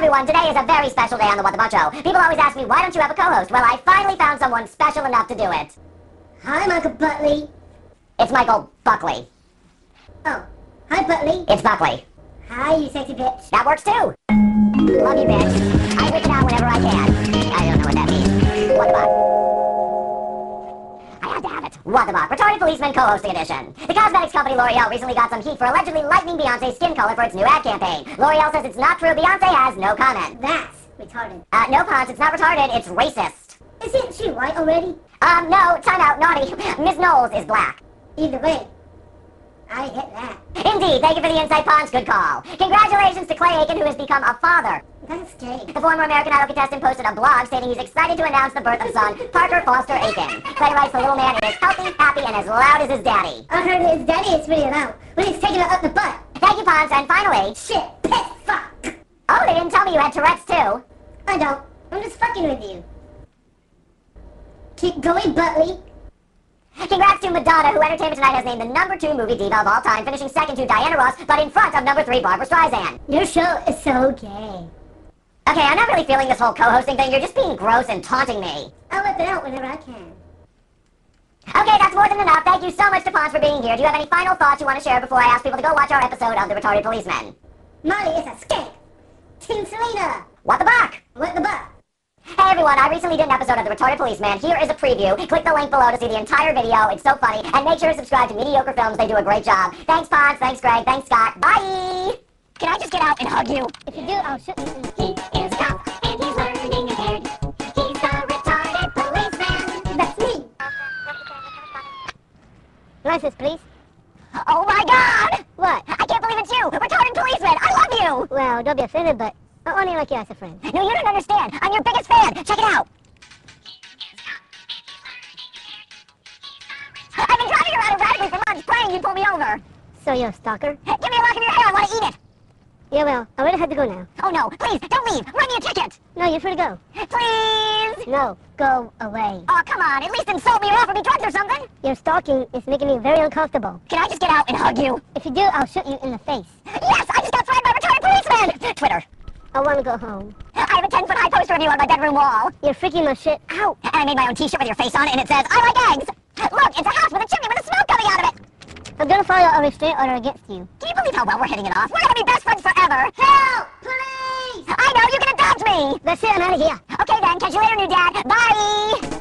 everyone, today is a very special day on the What the Buck Show. People always ask me, why don't you have a co-host? Well, I finally found someone special enough to do it. Hi, Michael Buckley. It's Michael Buckley. Oh, hi, Buckley. It's Buckley. Hi, you sexy bitch. That works too. Love you, bitch. I wish it out whenever I can. I don't know what that means. What the Buck? I have to have it. What the Buck? Retarded Policeman co-hosting edition. The cosmetics company L'Oreal recently got some heat for allegedly lightening Beyonce's skin color for its new ad campaign. L'Oreal says it's not true. Beyonce has no comment. That's retarded. No, Ponce, it's not retarded. It's racist. Isn't she white already? No, time out, naughty. Miss Knowles is black. Either way, I hit that. Indeed, thank you for the insight, Ponce. Good call. Congratulations to Clay Aiken, who has become a father. That's gay. The former American Idol contestant posted a blog stating he's excited to announce the birth of son Parker Foster Aiken. Clay writes the little man is healthy, happy, and as loud as his daddy. I heard his daddy is really loud when he's taking it up the butt. Thank you, Ponce, and finally... Shit, piss, fuck. Oh, they didn't tell me you had Tourette's, too. I don't. I'm just fucking with you. Keep going, Buckley. Congrats to Madonna, who Entertainment Tonight has named the #2 movie diva of all time, finishing second to Diana Ross, but in front of #3 Barbra Streisand. Your show is so gay. Okay, I'm not really feeling this whole co-hosting thing. You're just being gross and taunting me. I'll whip it out whenever I can. Okay, that's more than enough. Thank you so much to Ponce for being here. Do you have any final thoughts you want to share before I ask people to go watch our episode of The Retarded Policeman? Molly is a skank. Team Selena. What the Buck? What the buck? Hey everyone, I recently did an episode of The Retarded Policeman. Here is a preview. Click the link below to see the entire video. It's so funny. And make sure to subscribe to Mediocre Films. They do a great job. Thanks, Ponce. Thanks, Greg. Thanks, Scott. Bye! Can I just get out and hug you? If you do, I'll shoot you in the He is a cop, and he's learning impaired. He's the Retarded Policeman. That's me. License, please. Oh my God! What? I can't believe it's you! Retarded Policeman! I love you! Well, don't be offended, but I only like you as a friend. No, you don't understand. I'm your biggest fan. Check it out. I've been driving around erratically for months praying you'd pull me over. So you're a stalker? Give me a lock of your hair. I want to eat it. Yeah, well, I really have to go now. Oh no, please, don't leave. Write me a ticket. No, you're free to go. Please. No, go away. Oh, come on. At least insult me or offer me drugs or something. Your stalking is making me very uncomfortable. Can I just get out and hug you? If you do, I'll shoot you in the face. Yes, I just got threatened by Retarded Policeman. Twitter. I want to go home. I have a 10-foot high poster of you on my bedroom wall. You're freaking my shit. Ow. And I made my own t-shirt with your face on it, and it says, I like eggs. Look, it's a house with a chimney with a smoke coming out of it. I'm gonna file a restraining order against you. Can you believe how well we're hitting it off? We're gonna be best friends forever. Help! Police! I know, you can adopt me. That's it, I'm out of here. Okay then, catch you later, new dad. Bye.